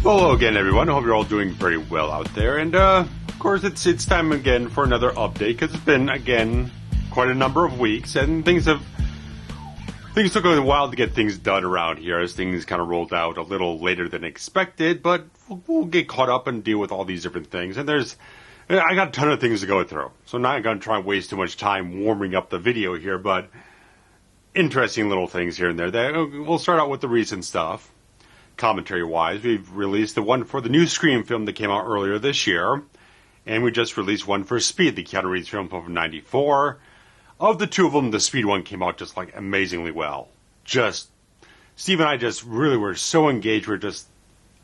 Well, hello again, everyone. I hope you're all doing very well out there. And, of course, it's time again for another update, because it's been, again, quite a number of weeks, and things took a while to get things done around here, as things kind of rolled out a little later than expected, but we'll get caught up and deal with all these different things. And I got a ton of things to go through, so I'm not going to try and waste too much time warming up the video here, but interesting little things here and there. We'll start out with the recent stuff. Commentary-wise, we've released the one for the new Scream film that came out earlier this year, and we just released one for Speed, the Keanu Reeves film from '94. Of the two of them, the Speed one came out just like amazingly well. Steve and I just really were so engaged. We're just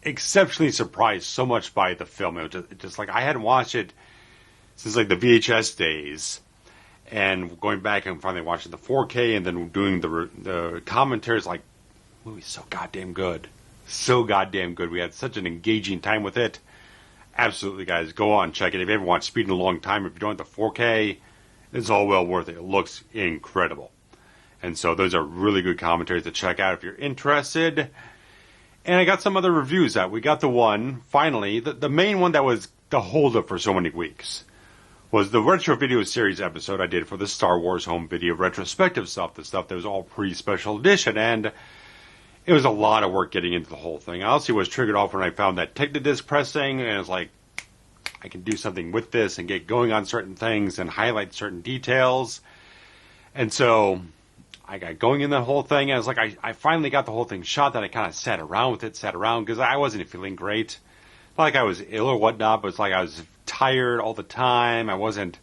exceptionally surprised so much by the film. It was just like I hadn't watched it since like the VHS days, and going back and finally watching the 4K and then doing the commentaries, like, the movie's so goddamn good. So goddamn good. We had such an engaging time with it. Absolutely, guys, go on, check it. If you haven't watched Speed in a long time, if you don't have the 4K, it's all well worth it. It looks incredible. And so those are really good commentaries to check out if you're interested. And I got some other reviews out. We got the one, finally, the main one that was the holdup for so many weeks was the retro video series episode I did for the Star Wars home video retrospective stuff, the stuff that was all pre-special edition. And it was a lot of work getting into the whole thing. I also was triggered off when I found that Technodisc pressing, and it was like, I can do something with this and get going on certain things and highlight certain details. And so I got going in the whole thing, and it's like I finally got the whole thing shot. That I kind of sat around because I wasn't feeling great. Not like I was ill or whatnot, but it's like I was tired all the time. I wasn't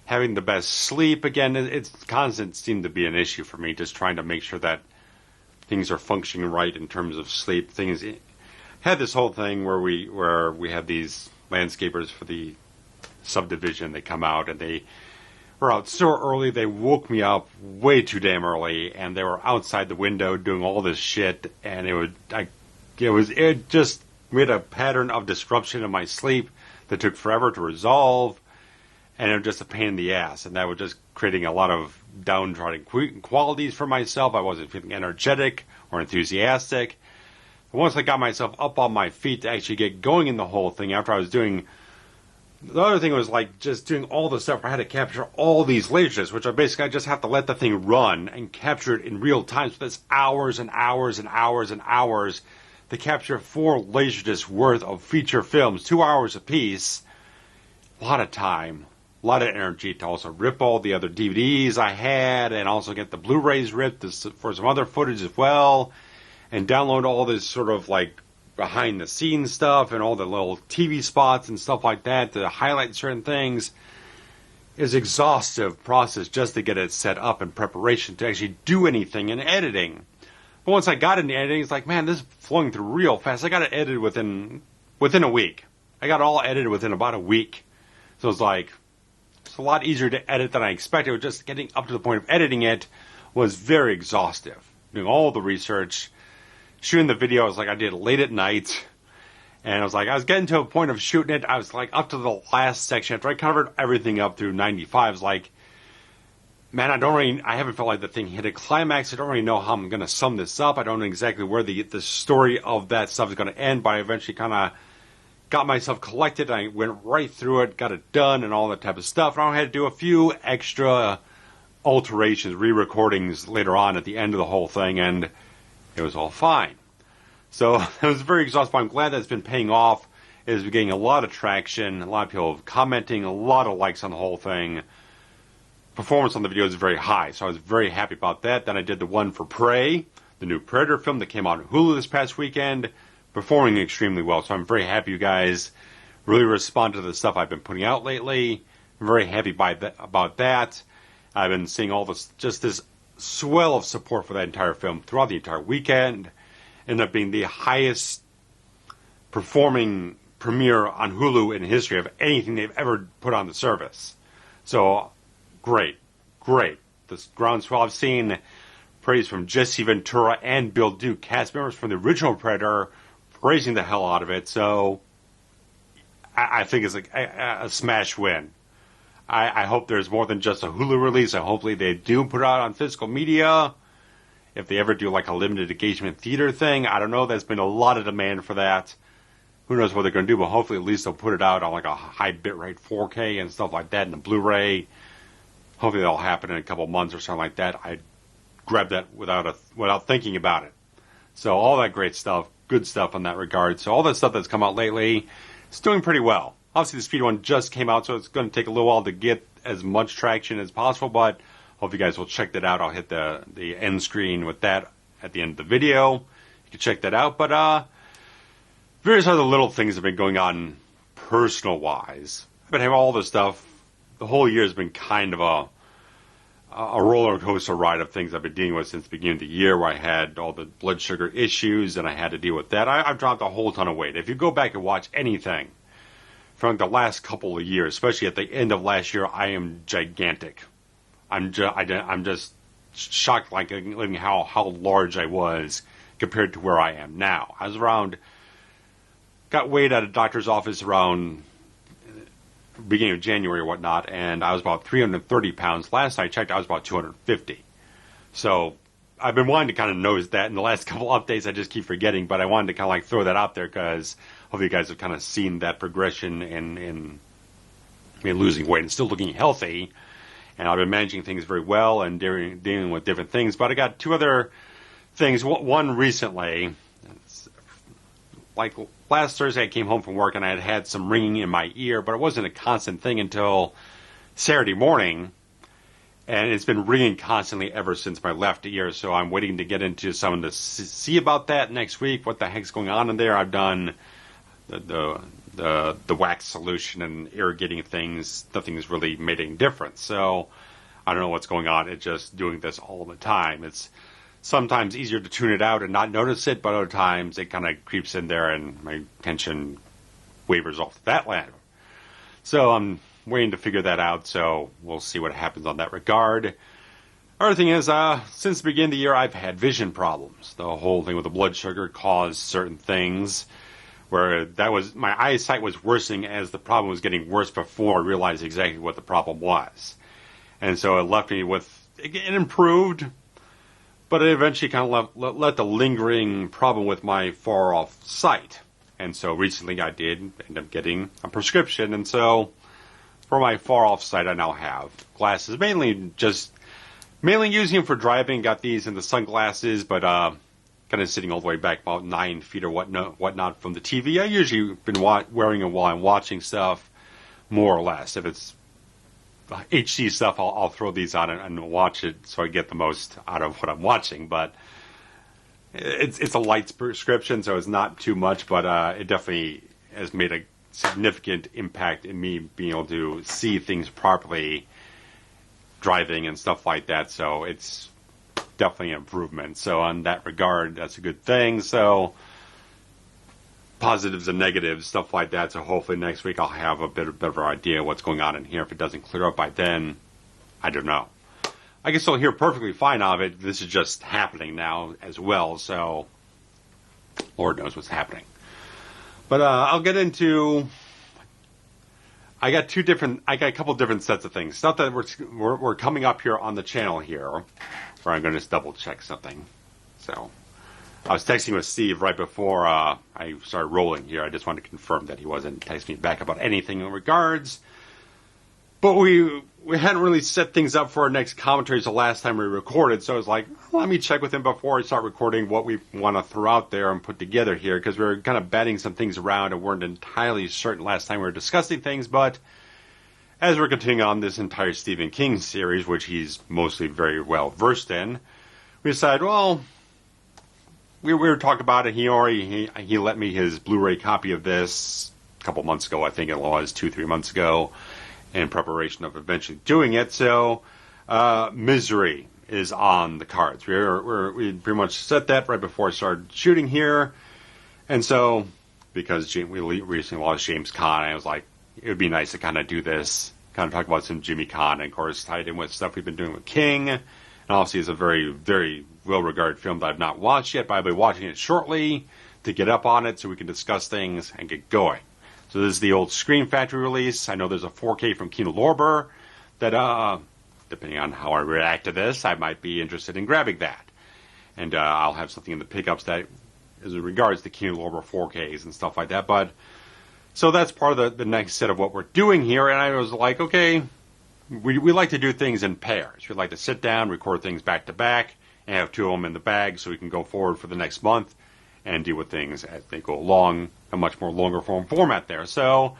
having the best sleep. Again, it's constant seemed to be an issue for me, just trying to make sure that things are functioning right in terms of sleep. Things had this whole thing where we had these landscapers for the subdivision. They come out and they were out so early. They woke me up way too damn early, and they were outside the window doing all this shit. And it just made a pattern of disruption in my sleep that took forever to resolve, and it was just a pain in the ass. And that was just creating a lot of downtrodden qualities for myself. I wasn't feeling energetic or enthusiastic. But once I got myself up on my feet to actually get going in the whole thing, after I was doing, the other thing was like just doing all the stuff where I had to capture all these lasers, which I just have to let the thing run and capture it in real time. So that's hours and hours and hours and hours to capture 4 laserdiscs worth of feature films, 2 hours apiece. A lot of time. A lot of energy to also rip all the other DVDs I had and also get the Blu-Rays ripped for some other footage as well, and download all this sort of like behind-the-scenes stuff and all the little TV spots and stuff like that to highlight certain things. It's an exhaustive process just to get it set up in preparation to actually do anything in editing. But once I got into editing, it's like, man, this is flowing through real fast. I got it edited within a week. I got it all edited within about a week. So it's like, it's a lot easier to edit than I expected. Just getting up to the point of editing it was very exhaustive. Doing all the research, shooting the video, I did late at night. And I was getting to a point of shooting it. I was like up to the last section. After I covered everything up through 95, I was like, man, I haven't felt like the thing hit a climax. I don't really know how I'm going to sum this up. I don't know exactly where the story of that stuff is going to end, but I eventually kind of got myself collected. I went right through it, got it done, and all that type of stuff. And I had to do a few extra alterations, re-recordings later on at the end of the whole thing, and it was all fine. So it was very exhausting. I'm glad that it's been paying off. It's been getting a lot of traction, a lot of people commenting, a lot of likes on the whole thing. Performance on the video is very high, so I was very happy about that. Then I did the one for Prey, the new Predator film that came out on Hulu this past weekend, performing extremely well. So I'm very happy you guys really respond to the stuff I've been putting out lately. I'm very happy about that. I've been seeing all this, just this swell of support for that entire film throughout the entire weekend. Ended up being the highest performing premiere on Hulu in history of anything they've ever put on the service. So great. This groundswell. I've seen praise from Jesse Ventura and Bill Duke, cast members from the original Predator, praising the hell out of it. So I think it's a smash win. I hope there's more than just a Hulu release. Hopefully they do put it out on physical media If they ever do like a limited engagement theater thing, I don't know. There's been a lot of demand for that. Who knows what they're going to do, but hopefully at least they'll put it out on like a high bitrate 4K and stuff like that in the Blu-ray. Hopefully that'll happen in a couple months or something like that. I'd grab that without thinking about it. So all that great stuff, good stuff in that regard. So all that stuff that's come out lately, it's doing pretty well. Obviously the Speed one just came out, so it's going to take a little while to get as much traction as possible, but hope you guys will check that out. I'll hit the end screen with that at the end of the video. You can check that out, but various other little things have been going on personal-wise. I've been having all this stuff. The whole year has been kind of a roller coaster ride of things I've been dealing with since the beginning of the year, where I had all the blood sugar issues and I had to deal with that. I've dropped a whole ton of weight. If you go back and watch anything from the last couple of years, especially at the end of last year, I am gigantic. I'm just shocked, like how large I was compared to where I am now. I was got weighed at a doctor's office around beginning of January or whatnot, and I was about 330 pounds. Last I checked, I was about 250. So I've been wanting to kind of notice that in the last couple updates. I just keep forgetting, but I wanted to kind of like throw that out there because hopefully you guys have kind of seen that progression in losing weight and still looking healthy. And I've been managing things very well and dealing with different things. But I got two other things. One recently, like last Thursday I came home from work and I had some ringing in my ear, but it wasn't a constant thing until Saturday morning. And it's been ringing constantly ever since my left ear, so I'm waiting to get into someone to see about that next week, what the heck's going on in there. I've done the wax solution and irrigating things. Nothing's really made any difference, so I don't know what's going on. It's just doing this all the time. It's sometimes easier to tune it out and not notice it, but other times it kind of creeps in there and my attention wavers off that ladder. So I'm waiting to figure that out, so we'll see what happens on that regard. Other thing is, since the beginning of the year, I've had vision problems. The whole thing with the blood sugar caused certain things where my eyesight was worsening as the problem was getting worse before I realized exactly what the problem was. And so it left me with, it improved, but it eventually kind of left a lingering problem with my far-off sight. And so recently I did end up getting a prescription, and so for my far-off sight, I now have glasses, mainly using them for driving. Got these in the sunglasses, but kind of sitting all the way back about 9 feet or whatnot from the TV. I usually been wearing them while I'm watching stuff, more or less. If it's HD stuff, I'll throw these on and watch it so I get the most out of what I'm watching. But it's a light prescription, so it's not too much, but it definitely has made a significant impact in me being able to see things properly driving and stuff like that, so it's definitely an improvement. So on that regard, that's a good thing. So positives and negatives, stuff like that. So hopefully next week I'll have a better idea what's going on in here. If it doesn't clear up by then, I don't know. I can still hear perfectly fine of it. This is just happening now as well, so Lord knows what's happening. But I'll get into. I got a couple different sets of things. Stuff that we're coming up here on the channel here, where I'm going to just double check something. So I was texting with Steve right before I started rolling here. I just wanted to confirm that he wasn't texting me back about anything in regards. But we hadn't really set things up for our next commentaries the last time we recorded, so I was like, let me check with him before I start recording what we want to throw out there and put together here, because we were kind of batting some things around and weren't entirely certain last time we were discussing things. But as we're continuing on this entire Stephen King series, which he's mostly very well versed in, we decided, well, we were talking about it. He lent me his Blu-ray copy of this a couple months ago, I think it was 2-3 months ago, in preparation of eventually doing it. So Misery is on the cards. We pretty much set that right before I started shooting here. And so, because we recently lost James Caan, I was like, it would be nice to kind of do this, kind of talk about some Jimmy Caan, and of course tied in with stuff we've been doing with King. And obviously it's a very, very well-regarded film that I've not watched yet, but I'll be watching it shortly to get up on it so we can discuss things and get going. So this is the old Scream Factory release. I know there's a 4K from Kino Lorber that, depending on how I react to this, I might be interested in grabbing that. And I'll have something in the pickups that is in regards to Kino Lorber 4Ks and stuff like that. But so that's part of the next set of what we're doing here. And I was like, okay, we like to do things in pairs. We like to sit down, record things back to back, and have two of them in the bag so we can go forward for the next month and deal with things as they go along, a much more longer form format there. So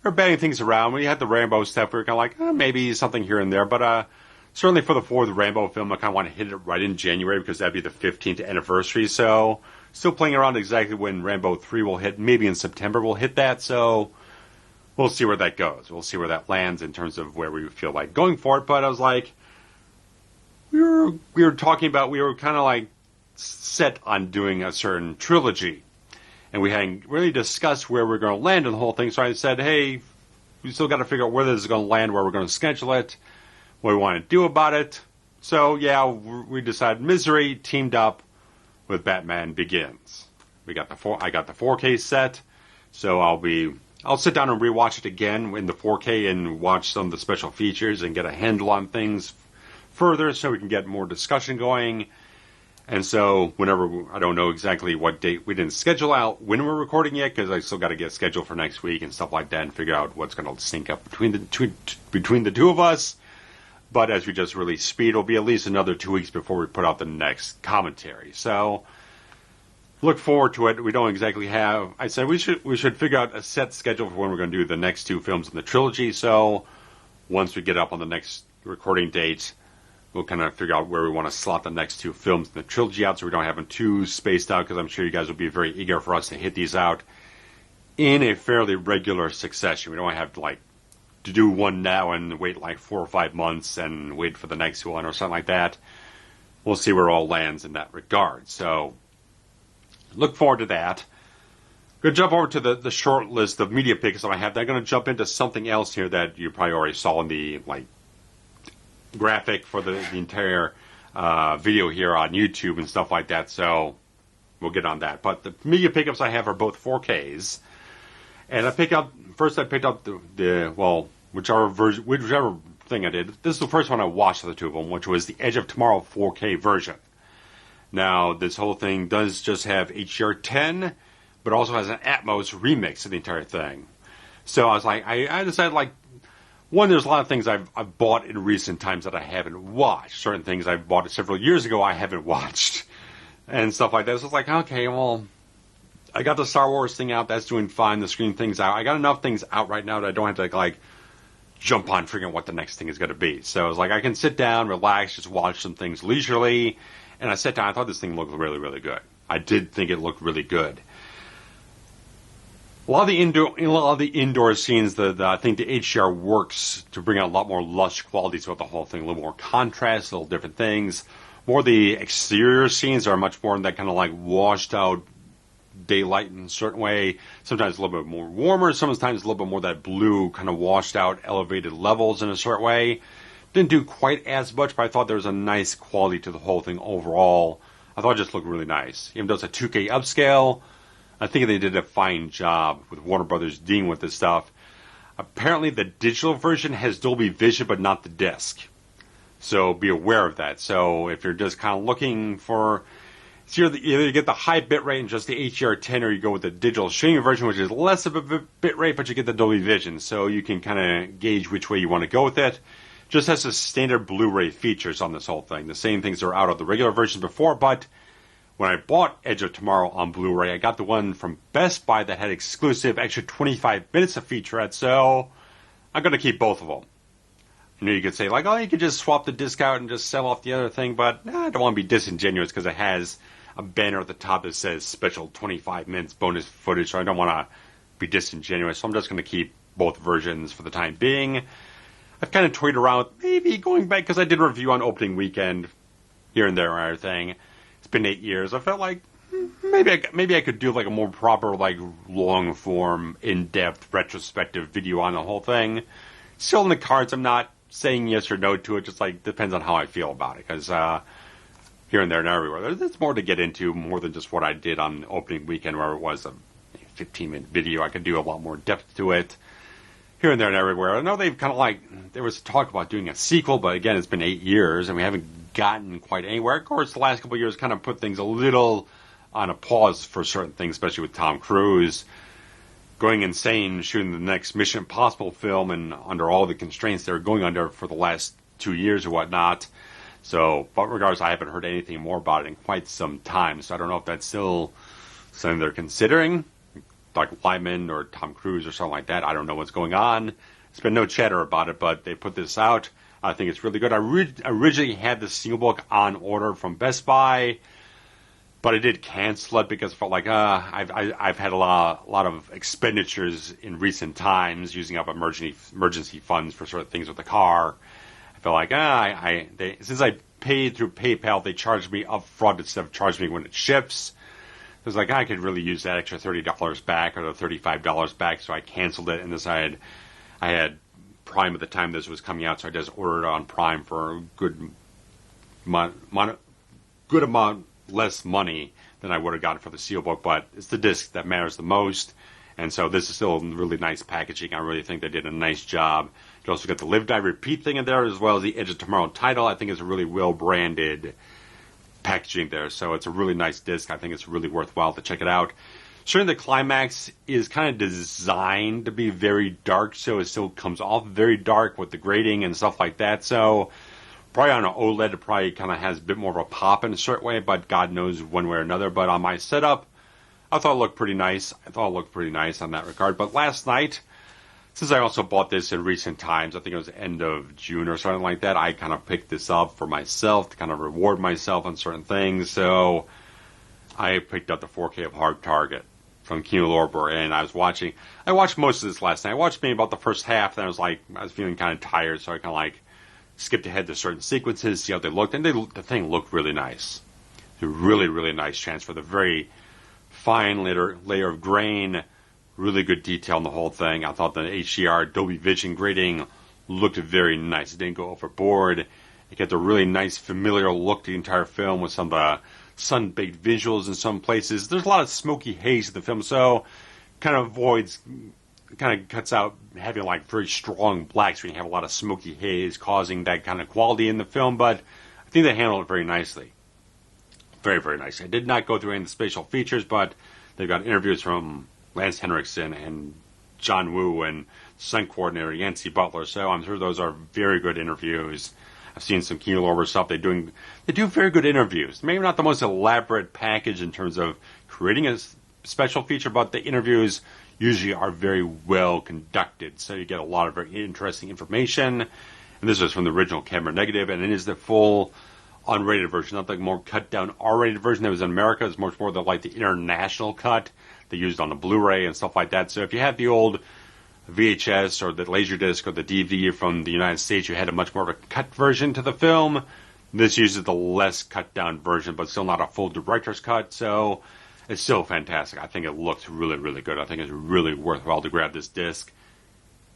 we're batting things around. We had the Rambo stuff. We were kind of like, maybe something here and there. But certainly for the fourth Rambo film, I kind of want to hit it right in January because that'd be the 15th anniversary. So still playing around exactly when Rambo 3 will hit. Maybe in September we'll hit that. So we'll see where that goes. We'll see where that lands in terms of where we feel like going for it. But I was like, we were talking about, we were kind of like set on doing a certain trilogy. And we hadn't really discussed where we're going to land in the whole thing. So I said, hey, we still got to figure out where this is going to land, where we're going to schedule it, what we want to do about it. So, yeah, we decided Misery teamed up with Batman Begins. I got the 4K set, so I'll sit down and rewatch it again in the 4K and watch some of the special features and get a handle on things further so we can get more discussion going. And so whenever, I don't know exactly what date, we didn't schedule out when we're recording yet because I still got to get scheduled for next week and stuff like that and figure out what's going to sync up between the two of us. But as we just released Speed, it'll be at least another 2 weeks before we put out the next commentary. So look forward to it. We don't exactly have, I said we should figure out a set schedule for when we're going to do the next two films in the trilogy. So once we get up on the next recording date, we'll kind of figure out where we want to slot the next two films in the trilogy out so we don't have them too spaced out because I'm sure you guys will be very eager for us to hit these out in a fairly regular succession. We don't have to do one now and wait like 4 or 5 months and wait for the next one or something like that. We'll see where it all lands in that regard. So look forward to that. Going to jump over to the short list of media picks that I have. I'm going to jump into something else here that you probably already saw in the graphic for the entire video here on YouTube and stuff like that, so we'll get on that. But the media pickups I have are both 4Ks, and I picked up whichever thing I did. This is the first one I watched of the two of them, which was the Edge of Tomorrow 4K version. Now, this whole thing does just have HDR10, but also has an Atmos remix of the entire thing. So I was like, I decided one, there's a lot of things I've bought in recent times that I haven't watched. Certain things I bought several years ago I haven't watched. And stuff like that. So it's like, okay, well, I got the Star Wars thing out. That's doing fine. The Screen thing's out. I got enough things out right now that I don't have to, jump on figuring out what the next thing is going to be. So I was like, I can sit down, relax, just watch some things leisurely. And I sat down. I thought this thing looked really, really good. I did think it looked really good. A lot of the indoor scenes, I think the HDR works to bring out a lot more lush qualities about the whole thing, a little more contrast, little different things. More the exterior scenes are much more in that kind of washed out daylight in a certain way. Sometimes a little bit more warmer, sometimes a little bit more that blue kind of washed out elevated levels in a certain way. Didn't do quite as much, but I thought there was a nice quality to the whole thing overall. I thought it just looked really nice. Even though it's a 2K upscale, I think they did a fine job with Warner Brothers dealing with this stuff. Apparently, the digital version has Dolby Vision, but not the disc. So be aware of that. So if you're just kind of looking for, either you get the high bitrate and just the HDR10, or you go with the digital streaming version, which is less of a bitrate, but you get the Dolby Vision. So you can kind of gauge which way you want to go with it. Just has the standard Blu-ray features on this whole thing. The same things are out of the regular version before, but when I bought Edge of Tomorrow on Blu-ray, I got the one from Best Buy that had exclusive extra 25 minutes of featurette, so I'm going to keep both of them. I know you could say, you could just swap the disc out and just sell off the other thing, but I don't want to be disingenuous because it has a banner at the top that says special 25 minutes bonus footage, so I don't want to be disingenuous, so I'm just going to keep both versions for the time being. I've kind of toyed around with maybe going back, because I did a review on opening weekend here and there and everything. It's been 8 years. I felt like maybe I could do a more proper, long form, in-depth, retrospective video on the whole thing. Still in the cards. I'm not saying yes or no to it. Just depends on how I feel about it. Because here and there and everywhere, there's more to get into, more than just what I did on opening weekend, where it was a 15-minute video. I could do a lot more depth to it. Here and there and everywhere. I know they've kind of there was talk about doing a sequel, but again, it's been 8 years, and we haven't gotten quite anywhere. Of course, the last couple of years kind of put things a little on a pause for certain things, especially with Tom Cruise going insane shooting the next Mission Impossible film and under all the constraints they were going under for the last 2 years or whatnot. So, but regardless, I haven't heard anything more about it in quite some time. So I don't know if that's still something they're considering, like Lyman or Tom Cruise or something like that. I don't know what's going on. There's been no chatter about it, but they put this out. I think it's really good. I originally had the Steelbook on order from Best Buy, but I did cancel it because I felt like I've had a lot of expenditures in recent times using up emergency funds for sort of things with the car. I felt like since I paid through PayPal, they charged me up front instead of charging me when it ships. It was like I could really use that extra $30 back or the $35 back, so I canceled it and decided I had Prime at the time this was coming out, so I just ordered it on Prime for a good amount less money than I would have gotten for the Steelbook, but it's the disc that matters the most, and so this is still really nice packaging. I really think they did a nice job. You also got the Live, Die, Repeat thing in there, as well as the Edge of Tomorrow title. I think it's a really well-branded packaging there, so it's a really nice disc. I think it's really worthwhile to check it out. Certainly the climax is kind of designed to be very dark, so it still comes off very dark with the grading and stuff like that. So probably on an OLED, it probably kind of has a bit more of a pop in a certain way, but God knows one way or another. But on my setup, I thought it looked pretty nice. On that regard. But last night, since I also bought this in recent times, I think it was the end of June or something like that, I kind of picked this up for myself to kind of reward myself on certain things. So I picked up the 4K of Hard Target from Kino Lorber, and I watched most of this last night. I watched maybe about the first half, and I was feeling kind of tired, so I kind of like skipped ahead to certain sequences, see how they looked, and the thing looked really nice. It's a really, really nice transfer. The very fine layer of grain, really good detail in the whole thing. I thought the HDR Dolby Vision grading looked very nice. It didn't go overboard. It kept a really nice familiar look to the entire film with some of the sun-baked visuals in some places. There's a lot of smoky haze in the film, so kind of cuts out having like very strong blacks when you have a lot of smoky haze causing that kind of quality in the film, but I think they handled it very nicely. Very, very nice. I did not go through any of the spatial features, but they've got interviews from Lance Henriksen and John Woo and stunt coordinator Yancey Butler, so I'm sure those are very good interviews. I've seen some Kino Lorber stuff. They do very good interviews. Maybe not the most elaborate package in terms of creating a special feature, but the interviews usually are very well conducted. So you get a lot of very interesting information. And this is from the original camera negative, and it is the full unrated version, not the more cut down R-rated version that was in America. It's much more like the international cut they used on the Blu-ray and stuff like that. So if you have the old VHS or the Laserdisc or the DVD from the United States, you had a much more of a cut version to the film. This uses the less cut down version, but still not a full director's cut, so it's still fantastic. I think it looks really, really good. I think it's really worthwhile to grab this disc.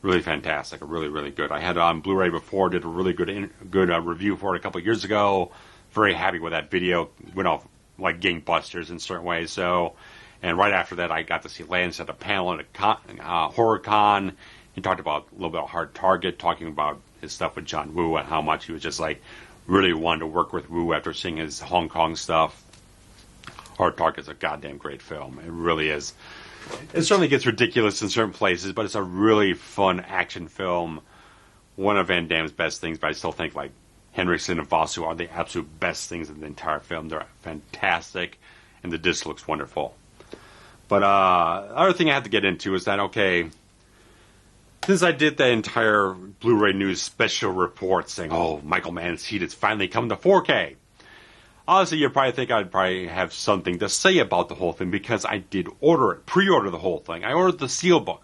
Really fantastic, really, really good. I had it on Blu-ray before, did a really good review for it a couple of years ago. Very happy with that video. Went off like gangbusters in certain ways, so. And right after that, I got to see Lance at a panel at a HorrorCon. He talked about a little bit of Hard Target, talking about his stuff with John Woo and how much he was just like really wanted to work with Woo after seeing his Hong Kong stuff. Hard Target's a goddamn great film. It really is. It certainly gets ridiculous in certain places, but it's a really fun action film. One of Van Damme's best things, but I still think like Henriksen and Vasu are the absolute best things in the entire film. They're fantastic, and the disc looks wonderful. But the other thing I have to get into is that, okay, since I did the entire Blu-ray News special report saying, oh, Michael Mann's Heat is finally coming to 4K, honestly, you probably think I'd probably have something to say about the whole thing because I did pre-order the whole thing. I ordered the Steelbook.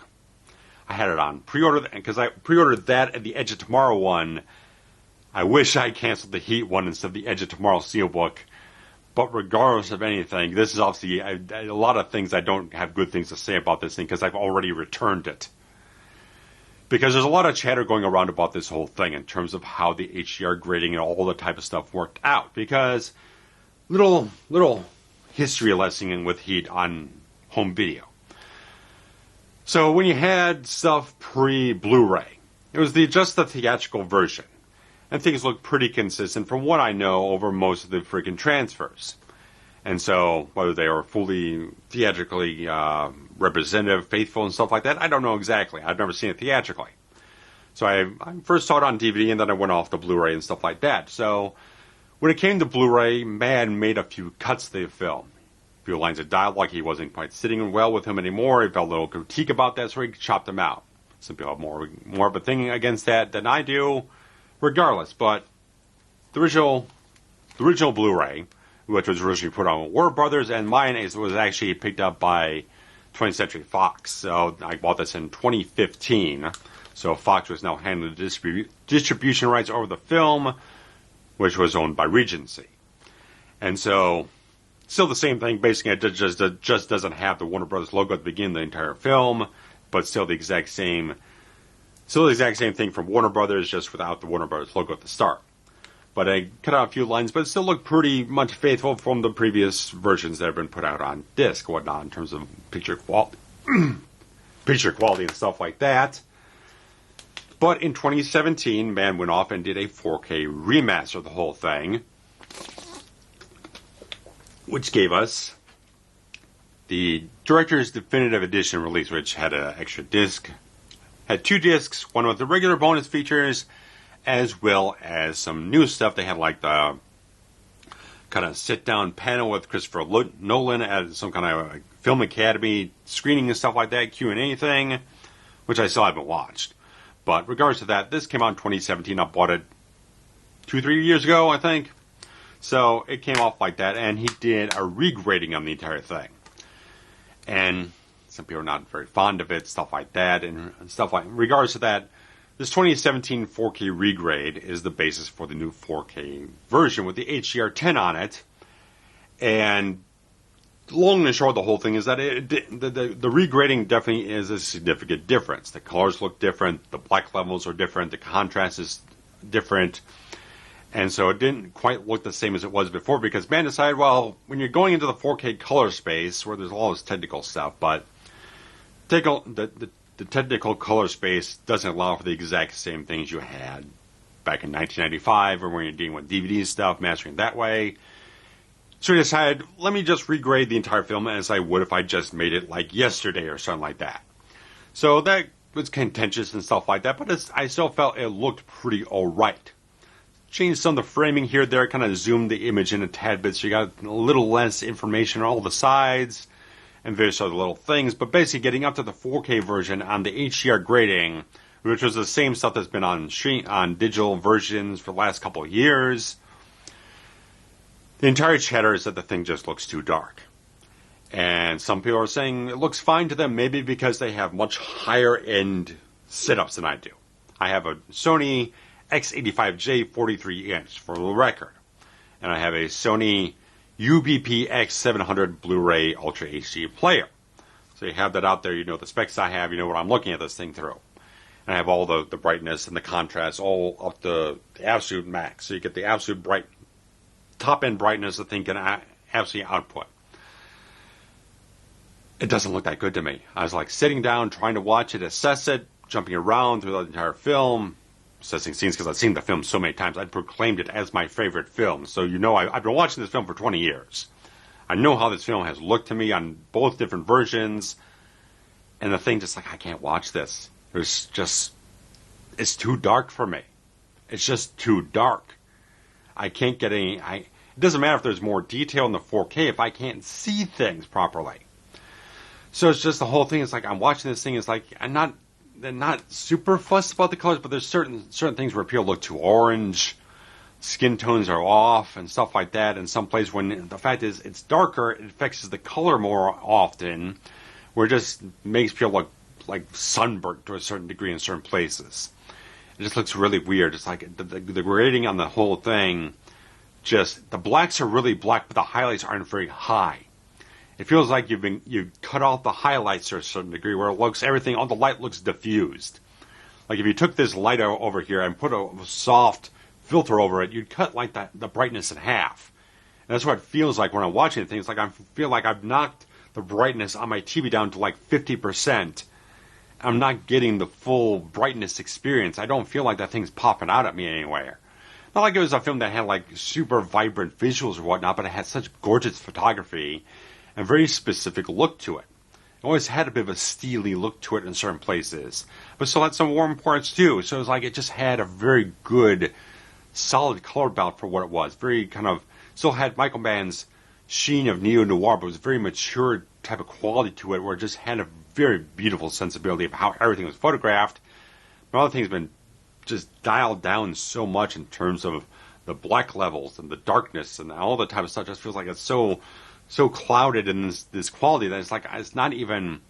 I had it on pre-order, because I pre-ordered that and the Edge of Tomorrow one. I wish I canceled the Heat one instead of the Edge of Tomorrow Steelbook. But regardless of anything, this is obviously a lot of things I don't have good things to say about this thing because I've already returned it. Because there's a lot of chatter going around about this whole thing in terms of how the HDR grading and all the type of stuff worked out. Because little history lesson with Heat on home video. So when you had stuff pre-Blu-ray, it was just the theatrical version. and things look pretty consistent from what I know over most of the freaking transfers. And so, whether they are fully theatrically representative, faithful, and stuff like that, I don't know exactly. I've never seen it theatrically. So I first saw it on DVD, and then I went off to Blu-ray and stuff like that. So when it came to Blu-ray, Mann made a few cuts to the film. A few lines of dialogue, he wasn't quite sitting well with him anymore. He felt a little critique about that, so he chopped them out. Some people have more of a thing against that than I do, regardless. But the original Blu-ray, which was originally put on Warner Brothers, and mine was actually picked up by 20th Century Fox. So I bought this in 2015. So Fox was now handling the distribution rights over the film, which was owned by Regency. And so, still the same thing. Basically, it just doesn't have the Warner Brothers logo at the beginning of the entire film, but still the exact same thing from Warner Brothers, just without the Warner Brothers logo at the start. But I cut out a few lines, but it still looked pretty much faithful from the previous versions that have been put out on disc, whatnot, in terms of picture quality, and stuff like that. But in 2017, Mann went off and did a 4K remaster of the whole thing, which gave us the Director's Definitive Edition release, which had an extra disc, had 2 discs, one with the regular bonus features, as well as some new stuff. They had like the kind of sit-down panel with Christopher Nolan at some kind of Film Academy screening and stuff like that, Q&A thing, which I still haven't watched. But regardless of that, this came out in 2017. I bought it 2-3 years ago, I think. So it came off like that, and he did a regrading on the entire thing. And some people are not very fond of it, stuff like that, and stuff like. Regardless of that, this 2017 4K regrade is the basis for the new 4K version with the HDR10 on it. And long and short of the whole thing is that the regrading definitely is a significant difference. The colors look different, the black levels are different, the contrast is different. And so it didn't quite look the same as it was before, because Mann decided, well, when you're going into the 4K color space, where there's all this technical stuff, but the technical color space doesn't allow for the exact same things you had back in 1995, or when you're dealing with DVD stuff, mastering that way. So he decided, let me just regrade the entire film as I would if I just made it like yesterday or something like that. So that was contentious and stuff like that, but I still felt it looked pretty alright. Changed some of the framing here and there, kind of zoomed the image in a tad bit so you got a little less information on all the sides and various other little things, but basically getting up to the 4K version on the HDR grading, which was the same stuff that's been on digital versions for the last couple of years. The entire chatter is that the thing just looks too dark. And some people are saying it looks fine to them, maybe because they have much higher end setups than I do. I have a Sony X85J 43 inch for the record, and I have a Sony UBP X700 Blu-ray Ultra HD player. So you have that out there, you know the specs I have, you know what I'm looking at this thing through. And I have all the brightness and the contrast all up to the absolute max. So you get the absolute bright, top-end brightness the thing can absolutely output. It doesn't look that good to me. I was like sitting down, trying to watch it, assess it, jumping around through the entire film, assessing scenes because I've seen the film so many times. I'd proclaimed it as my favorite film. So you know I've been watching this film for 20 years. I know how this film has looked to me on both different versions. And the thing just like, I can't watch this. It's too dark for me. It's just too dark. I can't get any, it doesn't matter if there's more detail in the 4K if I can't see things properly. So it's just the whole thing. It's like I'm watching this thing. It's like they're not super fussed about the colors, but there's certain things where people look too orange, skin tones are off, and stuff like that. And some places when the fact is it's darker, it affects the color more often, where it just makes people look like sunburnt to a certain degree in certain places. It just looks really weird. It's like the grading on the whole thing, just the blacks are really black, but the highlights aren't very high. It feels like you've cut off the highlights to a certain degree, where it looks everything, all the light looks diffused. Like if you took this light over here and put a soft filter over it, you'd cut like the brightness in half. And that's what it feels like when I'm watching the thing. It's like I feel like I've knocked the brightness on my TV down to like 50%. I'm not getting the full brightness experience. I don't feel like that thing's popping out at me anywhere. not like it was a film that had like super vibrant visuals or whatnot, but it had such gorgeous photography and very specific look to it. It always had a bit of a steely look to it in certain places, but still had some warm parts too. So it was like it just had a very good, solid color palette for what it was. Very kind of, still had Michael Mann's sheen of neo-noir, but it was a very mature type of quality to it, where it just had a very beautiful sensibility of how everything was photographed. But other things have been just dialed down so much in terms of the black levels and the darkness and all the type of stuff. Just feels like it's so clouded in this quality that it's like, it's not even,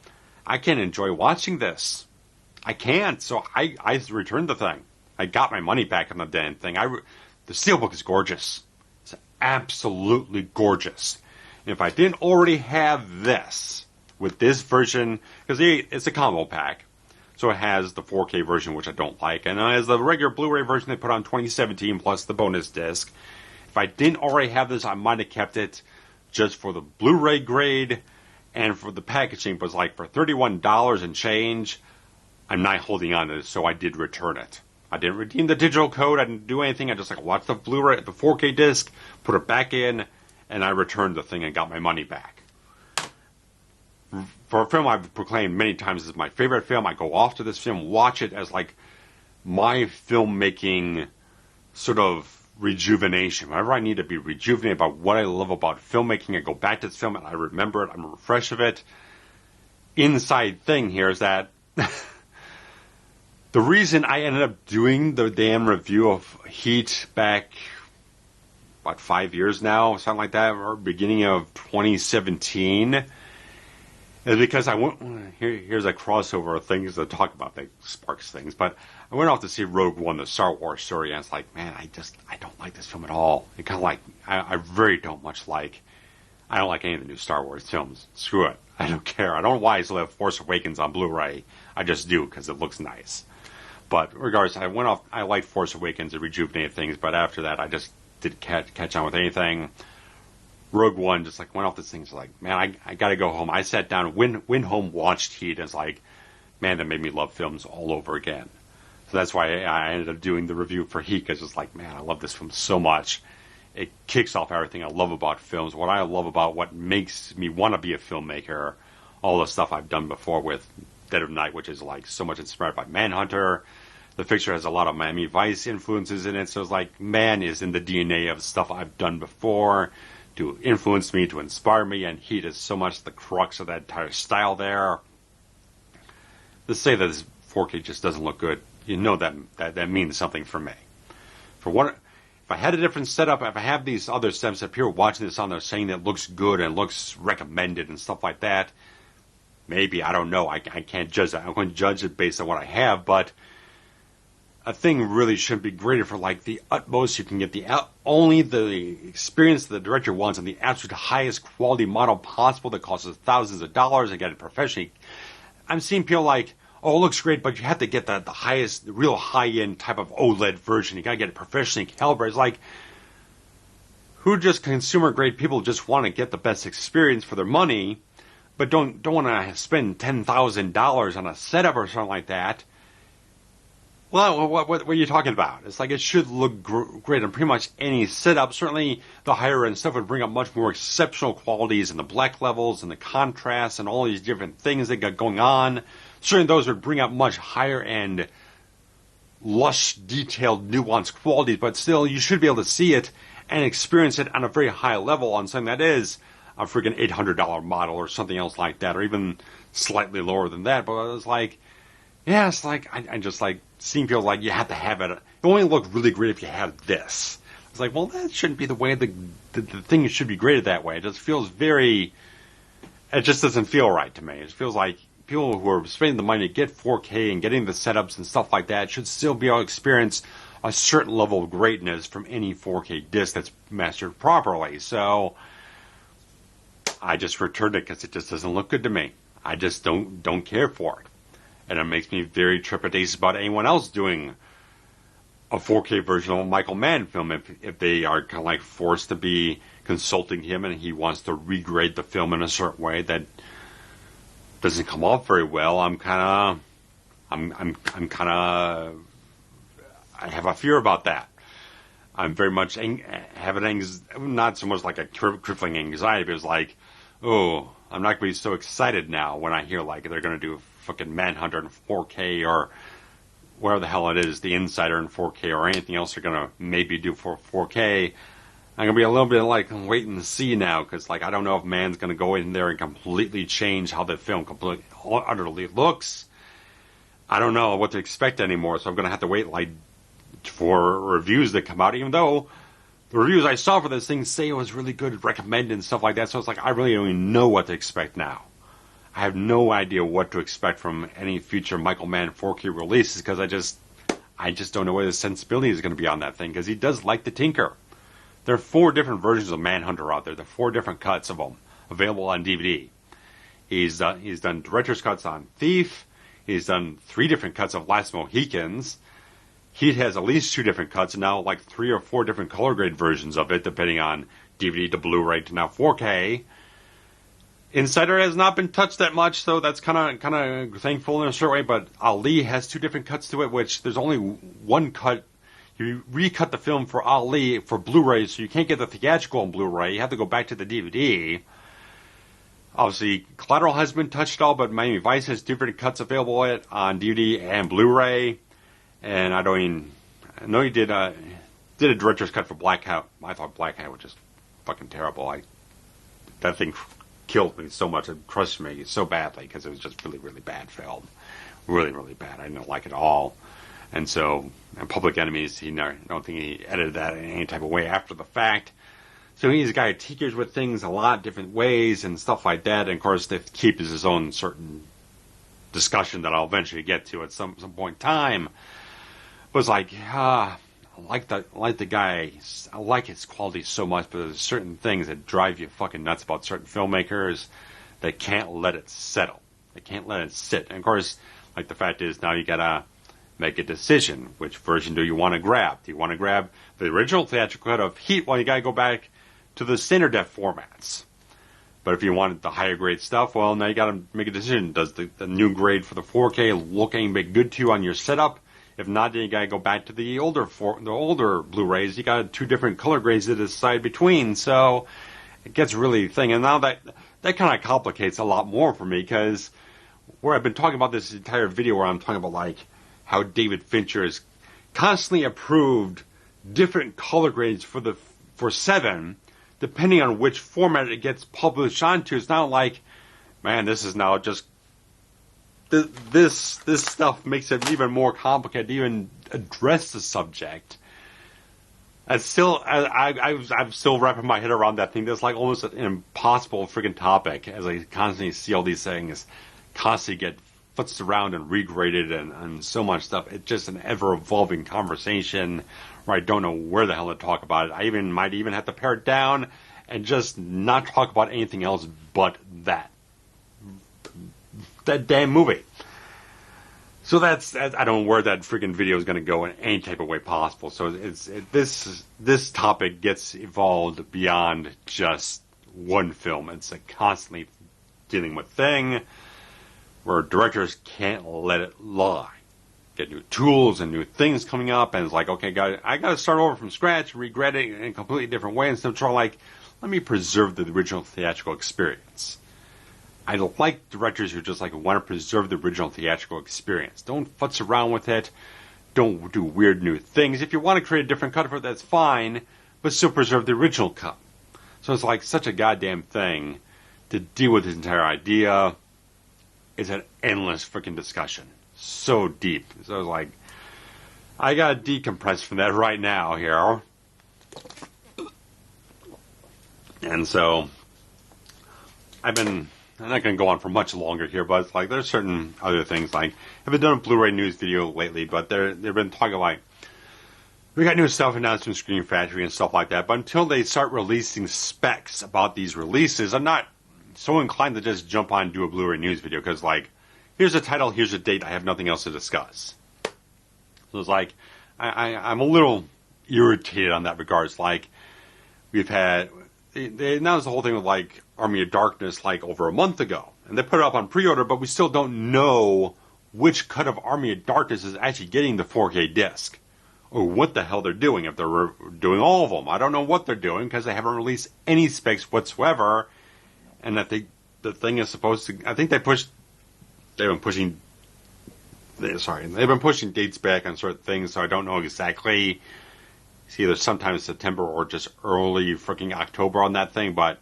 I can't enjoy watching this. I can't. So I returned the thing. I got my money back on the damn thing. The steelbook is gorgeous. It's absolutely gorgeous. And if I didn't already have this with this version, because it's a combo pack, so it has the 4K version, which I don't like, and it has the regular Blu-ray version they put on 2017 plus the bonus disc. If I didn't already have this, I might have kept it just for the Blu-ray grade and for the packaging. But it's like for $31 and change, I'm not holding on to this, so I did return it. I didn't redeem the digital code. I didn't do anything. I just like watched the Blu-ray, the 4K disc, put it back in, and I returned the thing and got my money back. For a film I've proclaimed many times as my favorite film, I go off to this film, watch it as like my filmmaking sort of rejuvenation. Whenever I need to be rejuvenated about what I love about filmmaking, I go back to this film and I remember it, I'm refreshed of it. Inside thing here is that the reason I ended up doing the damn review of Heat back, about 5 years now, something like that, or beginning of 2017, is because I went, here's a crossover of things to talk about that sparks things, but I went off to see Rogue One, the Star Wars story, and it's like, man, I don't like this film at all. It kind of like, I really don't like any of the new Star Wars films. Screw it. I don't care. I don't know why I still have Force Awakens on Blu-ray. I just do, because it looks nice. But regardless, I liked Force Awakens, it rejuvenated things, but after that, I just didn't catch on with anything. Rogue One just like went off this thing. It's like, man, I gotta go home. I sat down, went home, watched Heat, and it's like, man, that made me love films all over again. So that's why I ended up doing the review for Heat, because it's like, man, I love this film so much. It kicks off everything I love about films, what I love about what makes me want to be a filmmaker, all the stuff I've done before with Dead of Night, which is like so much inspired by Manhunter. The Fixer has a lot of Miami Vice influences in it, so it's like Mann is in the DNA of stuff I've done before to influence me, to inspire me, and Heat is so much the crux of that entire style there. To say that this 4K just doesn't look good, you know that means something for me. For what, if I had a different setup, if I have these other setups up here watching this on there saying that it looks good and looks recommended and stuff like that, maybe, I don't know, I can't judge that. I'm going to judge it based on what I have, but a thing really shouldn't be graded for like the utmost you can get, only the experience the director wants and the absolute highest quality model possible that costs thousands of dollars and get it professionally. I'm seeing people like, oh, it looks great, but you have to get the highest, the real high-end type of OLED version. You got to get it professionally calibrated. It's like, who just consumer-grade people just want to get the best experience for their money, but don't want to spend $10,000 on a setup or something like that. Well, what are you talking about? It's like it should look great on pretty much any setup. Certainly the higher end stuff would bring up much more exceptional qualities in the black levels and the contrast and all these different things they got going on. Certainly those would bring up much higher end, lush, detailed, nuanced qualities, but still you should be able to see it and experience it on a very high level on something that is a freaking $800 model or something else like that, or even slightly lower than that. But it's like, yeah, it's like, I just like seeing people like, you have to have it. It only look really great if you have this. It's like, well, that shouldn't be the way the thing should be graded that way. It just feels it just doesn't feel right to me. It feels like people who are spending the money to get 4K and getting the setups and stuff like that should still be able to experience a certain level of greatness from any 4K disc that's mastered properly. So I just returned it because it just doesn't look good to me. I just don't care for it. And it makes me very trepidatious about anyone else doing a 4K version of a Michael Mann film if they are kind of like forced to be consulting him and he wants to regrade the film in a certain way that doesn't come off very well. I have a fear about that. I'm very much having not so much like a crippling anxiety, but it's like, oh, I'm not going to be so excited now when I hear like they're going to do fucking Manhunter in 4K or whatever the hell it is, The Insider in 4K or anything else they're going to maybe do for 4K. I'm going to be a little bit like wait and see now, because like I don't know if Mann's going to go in there and completely change how the film completely utterly looks. I don't know what to expect anymore, so I'm going to have to wait like for reviews that come out, even though the reviews I saw for this thing say it was really good, recommended and stuff like that. So it's like I really don't even know what to expect now. I have no idea what to expect from any future Michael Mann 4K releases, because I just don't know what his sensibility is going to be on that thing, because he does like to tinker. There are 4 different versions of Manhunter out there. There are 4 different cuts of them available on DVD. He's done director's cuts on Thief. He's done 3 different cuts of Last Mohicans. He has at least 2 different cuts, and now like 3 or 4 different color grade versions of it, depending on DVD to Blu-ray to now 4K. Insider has not been touched that much, so that's kind of thankful in a certain way. But Ali has 2 different cuts to it, which there's only one cut. You recut the film for Ali for Blu-ray, so you can't get the theatrical on Blu-ray. You have to go back to the DVD. Obviously, Collateral has been touched all, but Miami Vice has different cuts available on DVD and Blu-ray. And I know he did a director's cut for Black Hat. I thought Black Hat was just fucking terrible. That thing killed me so much. It crushed me so badly because it was just really, really bad film. Really, really bad. I didn't like it at all. And so, Public Enemies, I don't think he edited that in any type of way after the fact. So he's a guy who tinkers with things a lot different ways and stuff like that. And of course, the Keep is his own certain discussion that I'll eventually get to at some point in time. But it's like, I like the guy. I like his quality so much, but there's certain things that drive you fucking nuts about certain filmmakers that can't let it settle. They can't let it sit. And of course, like the fact is now you gotta make a decision. Which version do you want to grab? Do you want to grab the original theatrical cut of Heat? Well, you gotta go back to the standard def formats. But if you wanted the higher grade stuff, well, now you gotta make a decision. Does the new grade for the 4K look any bit good to you on your setup? If not, then you gotta go back to the older Blu-rays. You got 2 different color grades to decide between, so it gets really a thing. And now that kind of complicates a lot more for me, because where I've been talking about this entire video, where I'm talking about like how David Fincher has constantly approved different color grades for 7, depending on which format it gets published onto. It's now like, man, this is now just. This stuff makes it even more complicated to even address the subject. I'm still wrapping my head around that thing. That's like almost an impossible freaking topic, as I constantly see all these things constantly get futzed around and regraded and so much stuff. It's just an ever-evolving conversation where I don't know where the hell to talk about it. I might even have to pare it down and just not talk about anything else but that damn movie. So I don't know where that freaking video is going to go in any type of way possible. So this topic gets evolved beyond just one film. It's a constantly dealing with thing where directors can't let it lie. Get new tools and new things coming up, and it's like, okay, I got to start over from scratch, regret it in a completely different way, instead of trying like, let me preserve the original theatrical experience. I like directors who just like want to preserve the original theatrical experience. Don't futz around with it. Don't do weird new things. If you want to create a different cut for it, that's fine, but still preserve the original cut. So it's like such a goddamn thing to deal with this entire idea. It's an endless freaking discussion. So deep. So I was like, I gotta decompress from that right now here. And so I'm not going to go on for much longer here, but it's like there's certain other things. Like, I haven't done a Blu-ray news video lately, but they've been talking like, we got new stuff announced from Screen Factory and stuff like that. But until they start releasing specs about these releases, I'm not so inclined to just jump on and do a Blu-ray news video, because like, here's a title, here's a date, I have nothing else to discuss. So it's like, I'm a little irritated on that regard. It's like, they announced the whole thing with like Army of Darkness like over a month ago, and they put it up on pre-order, but we still don't know which cut of Army of Darkness is actually getting the 4K disc, or what the hell they're doing, if they're doing all of them. I don't know what they're doing because they haven't released any specs whatsoever. And I think the thing is supposed to, I think they've been pushing dates back on certain things, so I don't know exactly. It's either sometime September or just early freaking October on that thing, but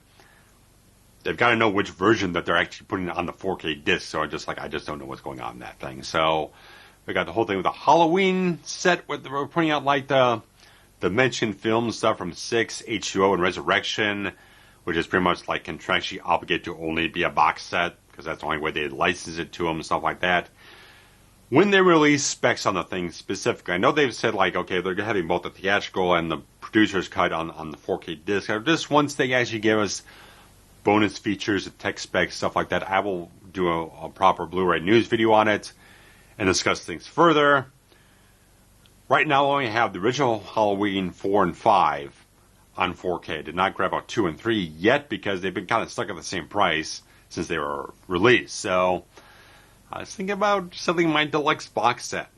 they've got to know which version that they're actually putting on the 4K disc, so I just don't know what's going on in that thing. So we got the whole thing with the Halloween set, we're putting out like the mentioned film stuff from 6, H2O, and Resurrection, which is pretty much like contractually obligated to only be a box set, because that's the only way they license it to them and stuff like that. When they release specs on the thing specifically, I know they've said like, okay, they're having both the theatrical and the producer's cut on the 4K disc. Just once they actually give us bonus features, tech specs, stuff like that, I will do a proper Blu-ray news video on it and discuss things further. Right now, I only have the original Halloween 4 and 5 on 4K. Did not grab out 2 and 3 yet because they've been kind of stuck at the same price since they were released. So I was thinking about selling my deluxe box set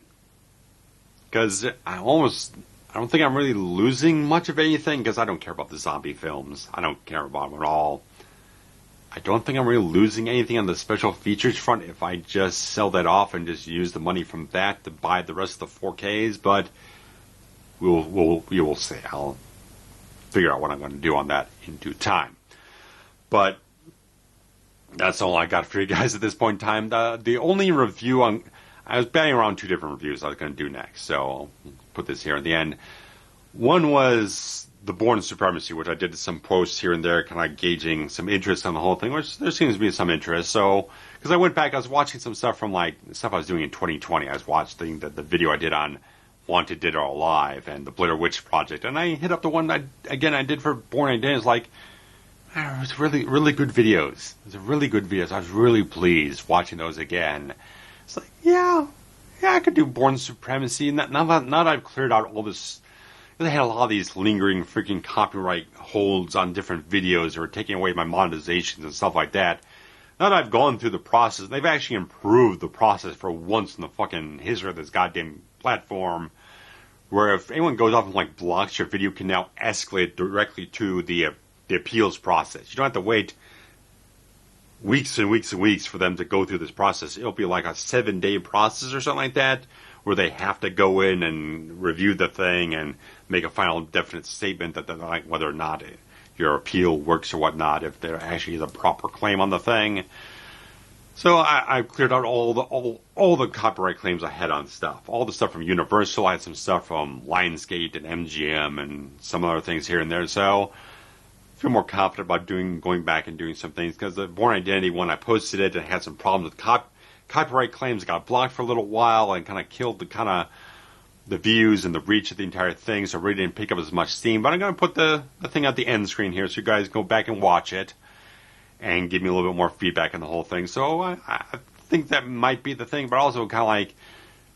because I don't think I'm really losing much of anything because I don't care about the zombie films. I don't care about them at all. I don't think I'm really losing anything on the special features front if I just sell that off and just use the money from that to buy the rest of the 4Ks, but we will see. I'll figure out what I'm going to do on that in due time. But that's all I got for you guys at this point in time. The only review I was batting around 2 different reviews I was going to do next, so I'll put this here at the end. One was the Bourne Supremacy, which I did some posts here and there, kind of gauging some interest on the whole thing, which there seems to be some interest. So, because I went back, I was watching some stuff from like stuff I was doing in 2020. I was watching the video I did on Wanted, Dead or Alive and the Blair Witch Project, and I hit up the one I did for Bourne Identity. It's like, it was really, really good videos. It was really good videos. I was really pleased watching those again. It's like, yeah, I could do Bourne Supremacy. Now that I've cleared out all this, they had a lot of these lingering freaking copyright holds on different videos or taking away my monetizations and stuff like that. Now that I've gone through the process, they've actually improved the process for once in the fucking history of this goddamn platform, where if anyone goes off and like blocks your video, you can now escalate directly to the appeals process. You don't have to wait weeks and weeks and weeks for them to go through this process. It'll be like a 7-day process or something like that, where they have to go in and review the thing and make a final definite statement that like whether or not your appeal works or whatnot, if there actually is a proper claim on the thing. So I cleared out all the copyright claims I had on stuff. All the stuff from Universal. I had some stuff from Lionsgate and MGM and some other things here and there. So I feel more confident about going back and doing some things, because the Bourne Identity one, I posted it and had some problems with copyright claims. It got blocked for a little while and kind of killed the views and the reach of the entire thing, so it really didn't pick up as much steam. But I'm going to put the thing at the end screen here so you guys go back and watch it and give me a little bit more feedback on the whole thing. So I think that might be the thing, but also kind of like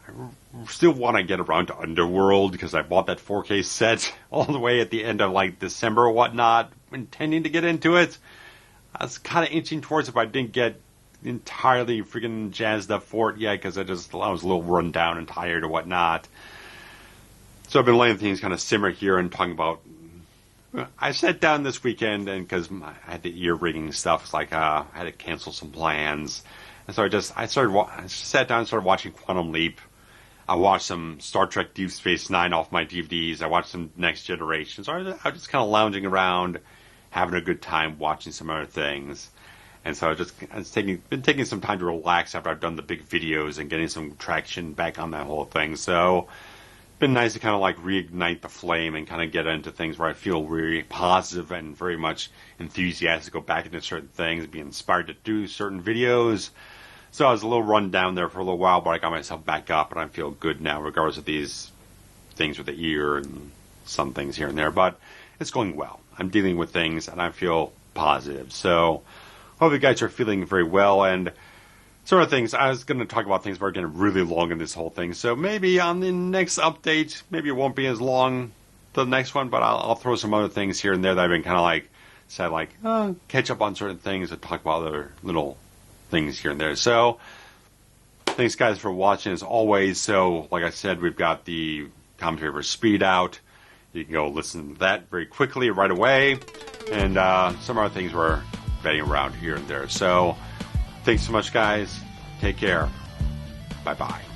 I still want to get around to Underworld, because I bought that 4K set all the way at the end of like December or whatnot, intending to get into it. I was kind of inching towards it, but I didn't get entirely freaking jazzed up for it yet, because I was a little run down and tired or whatnot. So I've been letting things kind of simmer here and talking about. I sat down this weekend, and because I had the ear ringing stuff, it's like I had to cancel some plans, and so I sat down and started watching Quantum Leap. I watched some Star Trek Deep Space Nine off my DVDs. I watched some Next Generation. So I was just kind of lounging around, having a good time watching some other things. And so I was been taking some time to relax after I've done the big videos and getting some traction back on that whole thing. So it's been nice to kind of like reignite the flame and kind of get into things where I feel really positive and very much enthusiastic to go back into certain things, be inspired to do certain videos. So I was a little run down there for a little while, but I got myself back up, and I feel good now, regardless of these things with the ear and some things here and there. But it's going well. I'm dealing with things, and I feel positive. So hope you guys are feeling very well. And sort of things, I was going to talk about things that are getting really long in this whole thing. So maybe on the next update, maybe it won't be as long, the next one, but I'll throw some other things here and there that I've been kind of like, said like, catch up on certain things and talk about other little things here and there. So thanks guys for watching as always. So like I said, we've got the commentary for Speed Out. You can go listen to that very quickly right away. And some other things we're betting around here and there. So thanks so much, guys. Take care. Bye-bye.